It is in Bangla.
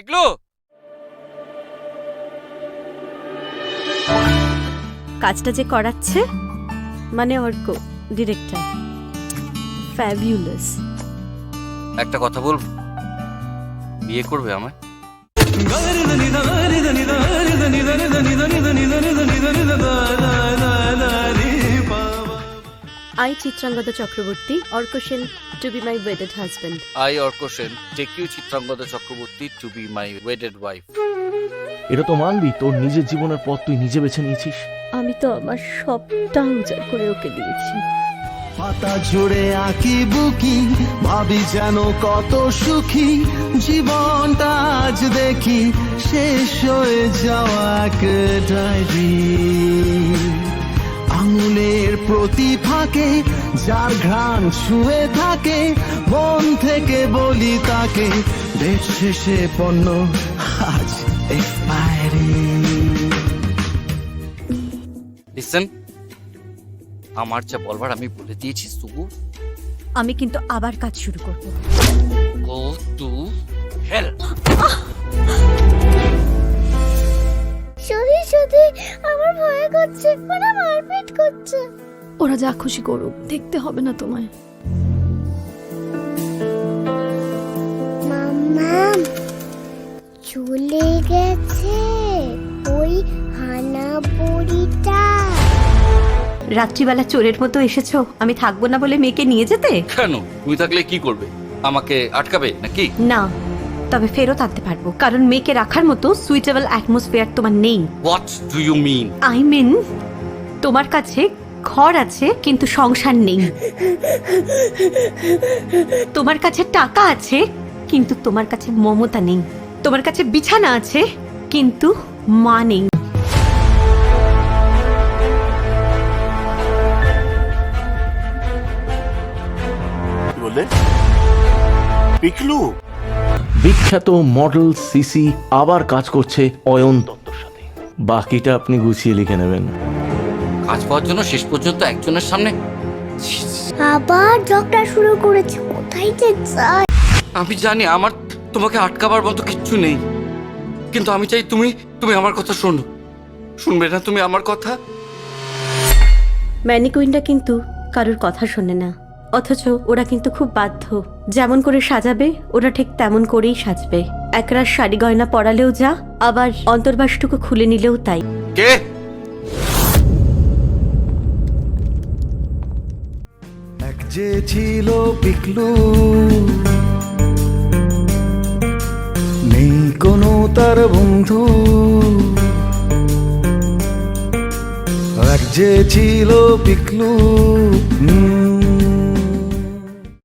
পিকলু, কাজটা যে করাচ্ছে মানে অর্ক ডিরেক্টর ফ্যাবিউলাস। একটা কথা বলবো, বিয়ে করবে আমায়? I Chitrangada Chakraborty, Arka Sen to be my wedded husband. I Arka Sen take you Chitrangada Chakraborty to be my wedded wife. এটা তো মানবি, তোর নিজের জীবনের পথ তুই নিজে বেছে নিয়েছিস। আমি তো আমার সবটা উজাড় করে ওকে দিয়েছি। পাতা জুড়ে আঁকি বুকি, ভাবি যেন কত সুখী জীবনটা আজ দেখি শেষ হয়ে যাওয়া এক ডায়েরি। আঙুলের প্রতি ফাঁকে যার ঘ্রাণ ছুঁয়ে থাকে, মন থেকে বলি তাকে ডেট শেষে পণ্য আজ এক্সপায়ারি। লিসেন, আমার যা বলবার আমি বলে দিয়েছি সুগু। আমি কিন্তু আবার কাজ শুরু করব। Go to hell. সত্যি সত্যি আমার ভয় করছে, ওরা মারপিট করছে। ওরা যা খুশি করুক, দেখতে হবে না তোমায়। মাম্মা চলে গেছে ওই হানা বুড়িটা। রাত্রিবেলা চোরের মতো এসেছো আমি থাকবো না বলে মেয়েকে নিয়ে যেতে? কেন, তুমি থাকলে কি করবে? আমাকে আটকাবে নাকি? না, তবে ফেরত আনতে পারবো, কারণ মেয়েকে রাখার মতো সুইটেবল অ্যাটমসফিয়ার তোমার নেই। What do you mean? I mean তোমার কাছে ঘর আছে কিন্তু সংসার নেই, তোমার কাছে টাকা আছে কিন্তু তোমার কাছে মমতা নেই, তোমার কাছে বিছানা আছে কিন্তু মা নেই। পিকলু বিখ্যাত মডেল সিসি আবার কাজ করছে অয়ন দত্তর সাথে। বাকিটা আপনি গুছিয়ে লিখে নেবেন। কাজ পাওয়ার জন্য শেষ পর্যন্ত একজনের সামনে। আবার ঝগড়া শুরু করেছে, কোথায় যে যায়। আমি জানি আমার তোমাকে আটকাবার মতো কিচ্ছু নেই, কিন্তু আমি চাই তুমি তুমি আমার কথা শোনো। শুনবে না তুমি আমার কথা? ম্যানিকুইনটা কিন্তু কারোর কথা শোনে না, অথচ ওরা কিন্তু খুব বাধ্য। যেমন করে সাজাবে ওরা ঠিক তেমন করেই সাজবে। একরাশ শাড়ি গয়না পরালেও যা, আবার অন্তর্বাসটুকু খুলে নিলেও তাই। কে? এক যে ছিল পিকলু, নেই কোনো তার বন্ধু। এক যে ছিল পিকলু,